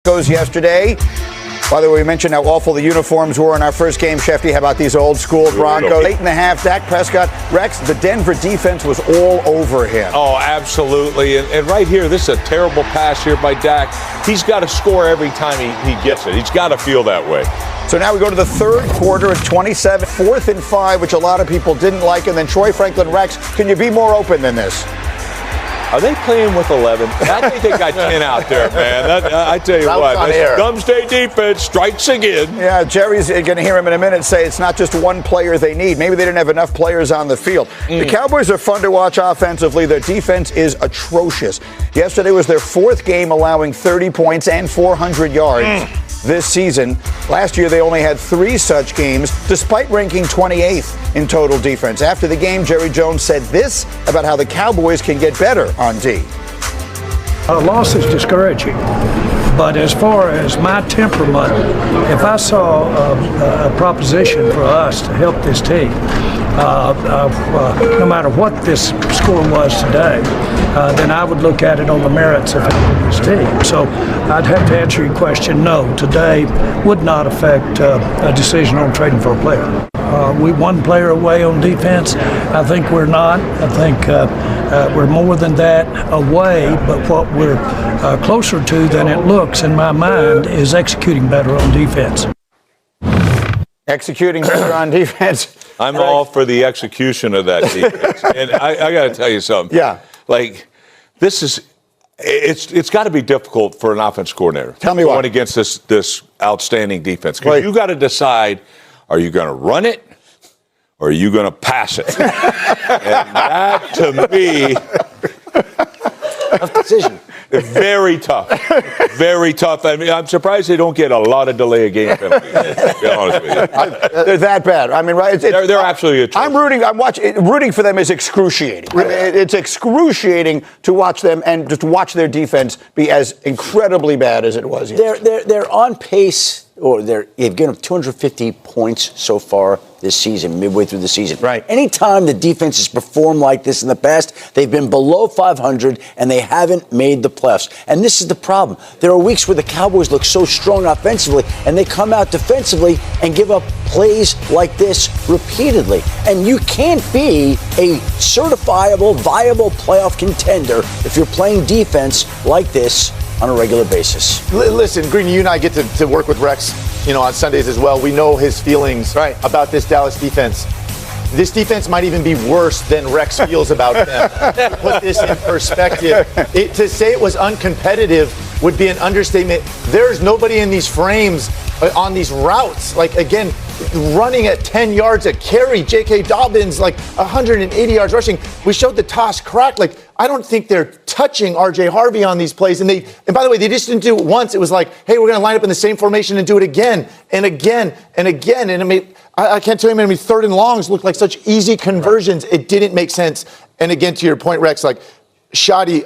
Broncos yesterday. By the way, we mentioned how awful the uniforms were in our first game. Shefty, how about these old school Broncos? 8.5, Dak Prescott. Rex, the Denver defense was all over him. Oh, absolutely. And right here, this is a terrible pass here by Dak. He's got to score every time he gets it. He's got to feel that way. So now we go to the third quarter at 27, 4th and 5, which a lot of people didn't like. And then Troy Franklin, Rex, can you be more open than this? Are they playing with 11? I think they got 10 out there, man. I tell you what, this Gum State defense strikes again. Yeah, Jerry's going to hear him in a minute say it's not just one player they need. Maybe they didn't have enough players on the field. The Cowboys are fun to watch offensively. Their defense is atrocious. Yesterday was their fourth game allowing 30 points and 400 yards. This season. Last year, they only had 3 such games, despite ranking 28th in total defense. After the game, Jerry Jones said this about how the Cowboys can get better on D. A loss is discouraging, but as far as my temperament, if I saw a proposition for us to help this team, no matter what this score was today, then I would look at it on the merits of helping this team. So I'd have to answer your question, no, today would not affect a decision on trading for a player. We one player away on defense. I think we're not. I think we're more than that away, but what we're closer to than it looks in my mind is executing better on defense. Executing better on defense. I'm all for the execution of that defense. And I got to tell you something. Yeah. Like, this is, it's got to be difficult for an offense coordinator. Tell me going what. Against this outstanding defense. Because you got to decide, are you going to run it or are you going to pass it? And that, to me, tough decision. Very tough. Very tough. I mean, I'm surprised they don't get a lot of delay of game penalties, to be honest with you. They're that bad. I mean, right? They're absolutely atrocious. I'm rooting for them is excruciating. I mean, it's excruciating to watch them and just watch their defense be as incredibly bad as it was. They're on pace, or they've given up 250 points so far this season, midway through the season. Right. Anytime the defense has performed like this in the past, they've been below 500 and they haven't made the playoffs. And this is the problem. There are weeks where the Cowboys look so strong offensively and they come out defensively and give up plays like this repeatedly. And you can't be a certifiable, viable playoff contender if you're playing defense like this on a regular basis. Listen, Greeny, you and I get to work with Rex, on Sundays as well. We know his feelings about this Dallas defense. This defense might even be worse than Rex feels about them. To put this in perspective, to say it was uncompetitive would be an understatement. There's nobody in these frames on these routes. Like, again, running at 10 yards a carry. J.K. Dobbins, 180 yards rushing. We showed the toss crack. I don't think they're touching R.J. Harvey on these plays. And by the way, they just didn't do it once. It was like, hey, we're going to line up in the same formation and do it again and again and again. And I can't tell you how many third and longs looked like such easy conversions. It didn't make sense. And again, to your point, Rex, Shoddy,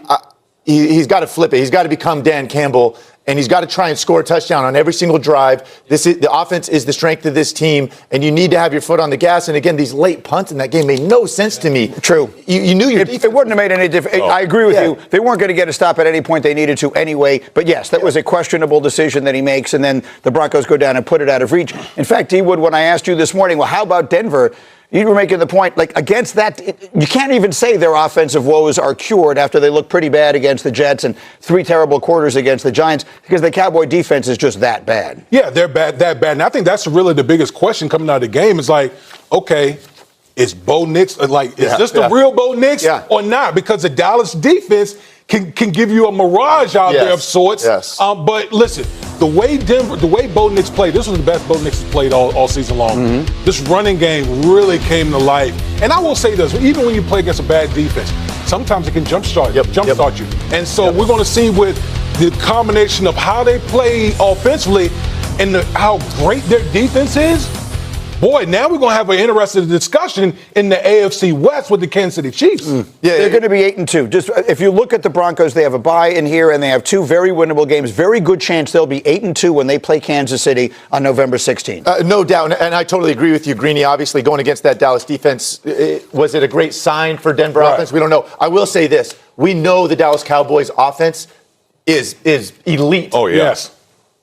he's got to flip it. He's got to become Dan Campbell. And he's got to try and score a touchdown on every single drive. The offense is the strength of this team, and you need to have your foot on the gas. And again, these late punts in that game made no sense to me. True. You knew your defense. It wouldn't have made any difference. I agree with you. They weren't going to get a stop at any point they needed to anyway. But yes, that was a questionable decision that he makes, and then the Broncos go down and put it out of reach. In fact, D-Wood, when I asked you this morning, well, how about Denver? You were making the point, against that, you can't even say their offensive woes are cured after they look pretty bad against the Jets and 3 terrible quarters against the Giants, because the Cowboy defense is just that bad. Yeah, they're that bad. And I think that's really the biggest question coming out of the game is okay, is Bo Nix, is this the real Bo Nix or not? Because the Dallas defense can give you a mirage out there of sorts. Yes. But listen, the way Bo Nix played, this was the best Bo Nix has played all season long. This running game really came to life. And I will say this, even when you play against a bad defense, sometimes it can jumpstart you. And so we're going to see with the combination of how they play offensively and how great their defense is. Boy, now we're going to have an interesting discussion in the AFC West with the Kansas City Chiefs. Yeah, they're going to be 8-2. Just if you look at the Broncos, they have a bye in here, and they have 2 very winnable games. Very good chance they'll be 8-2 when they play Kansas City on November 16th. No doubt, and I totally agree with you, Greeny. Obviously, going against that Dallas defense, was it a great sign for Denver offense? We don't know. I will say this: we know the Dallas Cowboys offense is elite. Oh, yes.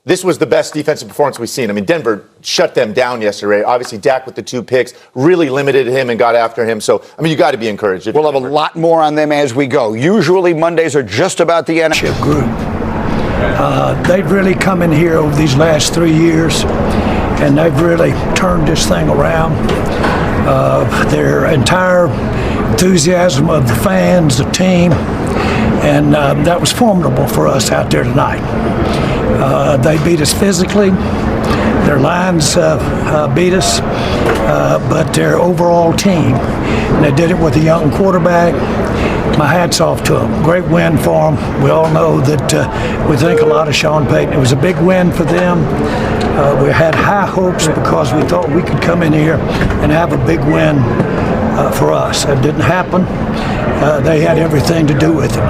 this was the best defensive performance we've seen. I mean, Denver shut them down yesterday. Obviously, Dak with the 2 picks really limited him and got after him. So, I mean, you got to be encouraged. We'll have a lot more on them as we go. Usually Mondays are just about the NFL group. They've really come in here over these last 3 years, and they've really turned this thing around. Their entire enthusiasm of the fans, the team, and that was formidable for us out there tonight. They beat us physically. Their lines beat us, but their overall team, and they did it with a young quarterback. My hat's off to them. Great win for them. We all know that we think a lot of Sean Payton. It was a big win for them. We had high hopes because we thought we could come in here and have a big win for us. It didn't happen. They had everything to do with it.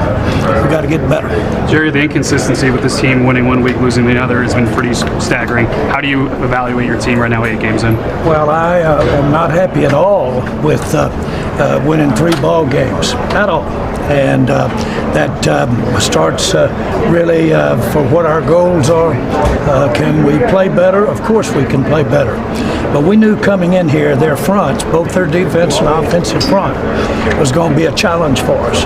We got to get better. Jerry, the inconsistency with this team winning one week, losing the other has been pretty staggering. How do you evaluate your team right now, 8 games in? Well, I am not happy at all with winning 3 ball games at all. And that starts really for what our goals are. Can we play better? Of course we can play better. But we knew coming in here, their fronts, both their defense and offensive front, was going to be a challenge for us.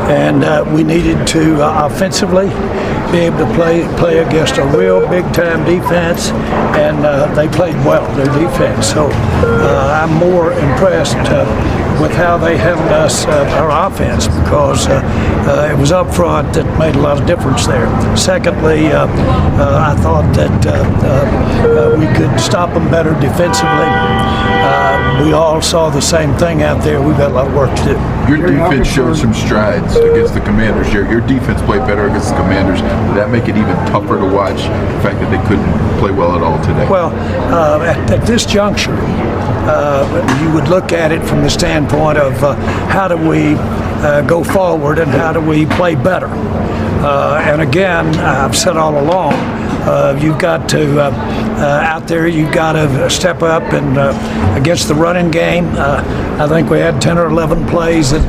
And we needed to offensively be able to play against a real big-time defense, and they played well, their defense. So I'm more impressed with how they handled us, our offense, because it was up front that made a lot of difference there. Secondly, I thought that we could stop them better defensively. We all saw the same thing out there. We've got a lot of work to do. Your defense showed some strides against the Commanders. Your defense played better against the Commanders. Did that make it even tougher to watch, the fact that they couldn't play well at all today? Well, at this juncture, you would look at it from the standpoint of how do we go forward and how do we play better. And again, I've said all along, you've got to, out there, you've got to step up and against the running game. I think we had 10 or 11 plays at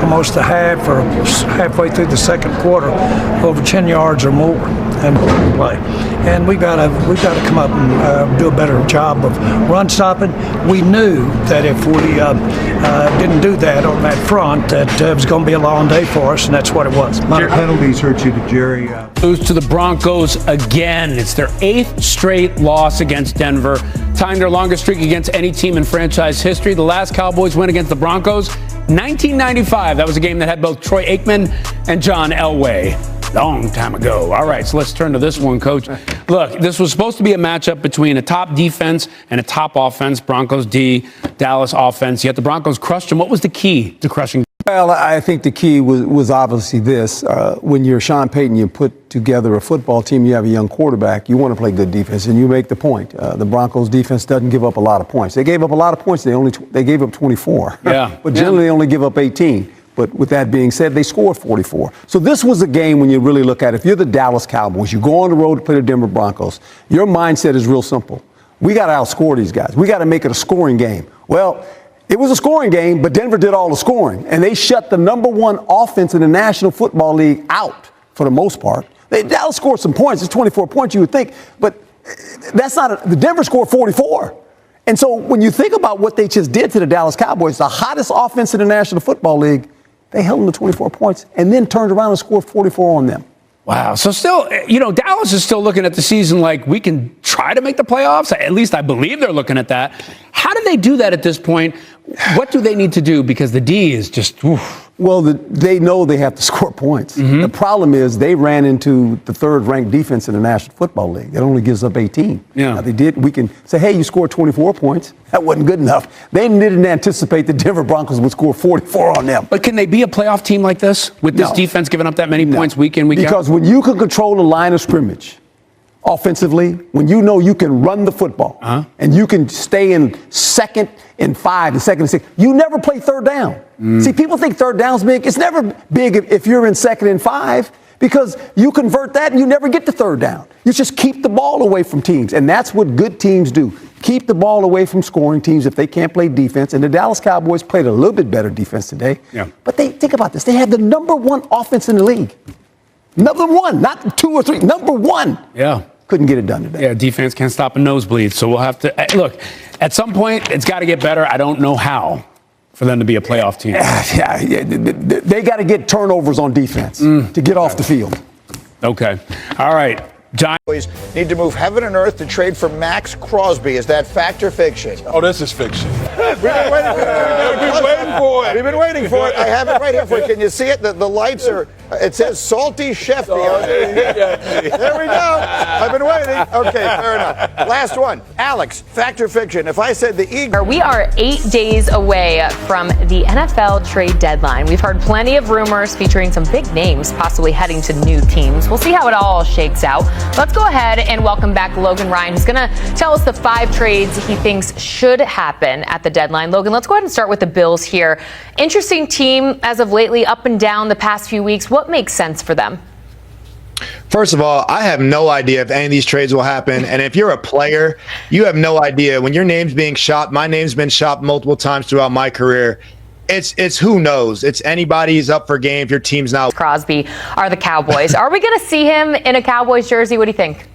almost the half or halfway through the second quarter, over 10 yards or more and play. And we got to come up and do a better job of run stopping. We knew that if we didn't do that on that front, that it was going to be a long day for us, and that's what it was. A lot of penalties hurt you, to Jerry. Lose to the Broncos again. It's their 8th straight loss against Denver, tying their longest streak against any team in franchise history. The last Cowboys win against the Broncos, 1995. That was a game that had both Troy Aikman and John Elway. Long time ago. All right, so let's turn to this one, Coach. Look, this was supposed to be a matchup between a top defense and a top offense. Broncos D, Dallas offense. Yet the Broncos crushed them. What was the key to crushing? Well, I think the key was obviously this. When you're Sean Payton, you put together a football team, you have a young quarterback, you want to play good defense, and you make the point. The Broncos defense doesn't give up a lot of points. They gave up a lot of points. They gave up 24. Yeah. But generally they only give up 18. But with that being said, they scored 44. So this was a game when you really look at it. If you're the Dallas Cowboys, you go on the road to play the Denver Broncos, your mindset is real simple. We got to outscore these guys. We got to make it a scoring game. Well, it was a scoring game, but Denver did all the scoring. And they shut the #1 offense in the National Football League out for the most part. Dallas scored some points. It's 24 points, you would think. But that's not the Denver scored 44. And so when you think about what they just did to the Dallas Cowboys, the hottest offense in the National Football League, they held them to 24 points and then turned around and scored 44 on them. Wow. So still, Dallas is still looking at the season like we can try to make the playoffs. At least I believe they're looking at that. How do they do that at this point? What do they need to do? Because the D is just, oof. Well, they know they have to score points. Mm-hmm. The problem is they ran into the 3rd-ranked defense in the National Football League. That only gives up 18. Yeah. Now, we can say, hey, you scored 24 points. That wasn't good enough. They didn't anticipate the Denver Broncos would score 44 on them. But can they be a playoff team like this with this defense giving up that many points week in, week out? Because when you can control the line of scrimmage offensively, when you know you can run the football and you can stay in 2nd and 5 and 2nd and 6, you never play 3rd down. See, people think 3rd down's big. It's never big if you're in 2nd and 5 because you convert that and you never get to 3rd down. You just keep the ball away from teams, and that's what good teams do. Keep the ball away from scoring teams if they can't play defense. And the Dallas Cowboys played a little bit better defense today. Yeah. But think about this. They had the #1 offense in the league. #1, not 2 or 3, #1. Yeah. Couldn't get it done today. Yeah, defense can't stop a nosebleed. So we'll have to look. At some point, it's got to get better. I don't know how for them to be a playoff team. Yeah, they got to get turnovers on defense to get off the field. Okay. All right. Giants need to move heaven and earth to trade for Maxx Crosby. Is that fact or fiction? Oh, this is fiction. We've been waiting for it. We've been waiting for it. I have it right here for you. Can you see it? The lights are, it says Salty Chefy. There we go. I've been waiting. Okay, fair enough. Last one. Alex, fact or fiction? If I said the Eagles. We are 8 days away from the NFL trade deadline. We've heard plenty of rumors featuring some big names possibly heading to new teams. We'll see how it all shakes out. Let's go ahead and welcome back Logan Ryan, who's going to tell us the 5 trades he thinks should happen at the deadline. Logan, let's go ahead and start with the Bills here. Interesting team as of lately, up and down the past few weeks. What makes sense for them? First of all, I have no idea if any of these trades will happen. And if you're a player, you have no idea. When your name's being shopped, my name's been shopped multiple times throughout my career. It's who knows. It's anybody's up for game if your team's not. Crosby are the Cowboys. Are we going to see him in a Cowboys jersey? What do you think?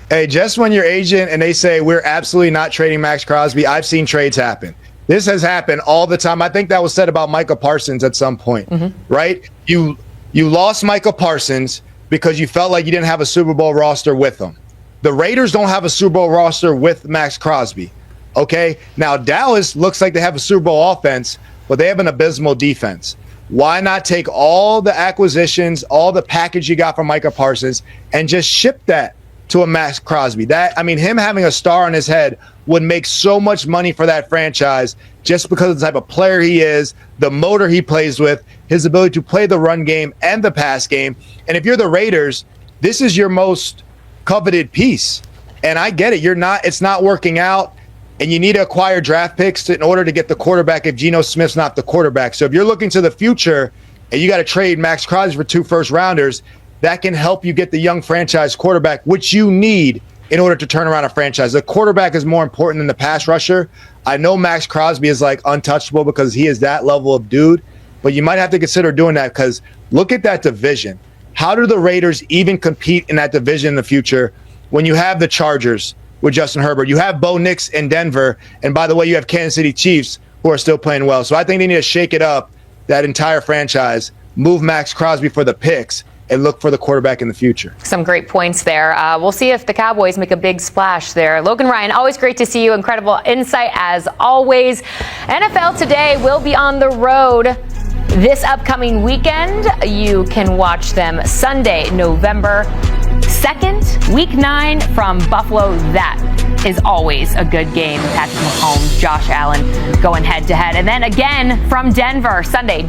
Hey, just when you're agent and they say we're absolutely not trading Maxx Crosby, I've seen trades happen. This has happened all the time. I think that was said about Micah Parsons at some point, right? You lost Micah Parsons because you felt like you didn't have a Super Bowl roster with him. The Raiders don't have a Super Bowl roster with Maxx Crosby. Okay, now Dallas looks like they have a Super Bowl offense, but they have an abysmal defense. Why not take all the acquisitions, all the package you got from Micah Parsons, and just ship that to a Maxx Crosby? Him having a star on his head would make so much money for that franchise just because of the type of player he is, the motor he plays with, his ability to play the run game and the pass game. And if you're the Raiders, this is your most coveted piece. And I get it. It's not working out. And you need to acquire draft picks in order to get the quarterback if Geno Smith's not the quarterback. So if you're looking to the future and you got to trade Maxx Crosby for 2 first-rounders, that can help you get the young franchise quarterback, which you need in order to turn around a franchise. The quarterback is more important than the pass rusher. I know Maxx Crosby is like untouchable because he is that level of dude, but you might have to consider doing that because look at that division. How do the Raiders even compete in that division in the future when you have the Chargers with Justin Herbert? You have Bo Nix in Denver. And by the way, you have Kansas City Chiefs who are still playing well. So I think they need to shake it up, that entire franchise, move Maxx Crosby for the picks, and look for the quarterback in the future. Some great points there. We'll see if the Cowboys make a big splash there. Logan Ryan, always great to see you. Incredible insight as always. NFL Today will be on the road this upcoming weekend. You can watch them Sunday, November 2nd, Week 9 from Buffalo. That is always a good game. Patrick Mahomes, Josh Allen going head-to-head. And then again from Denver, Sunday,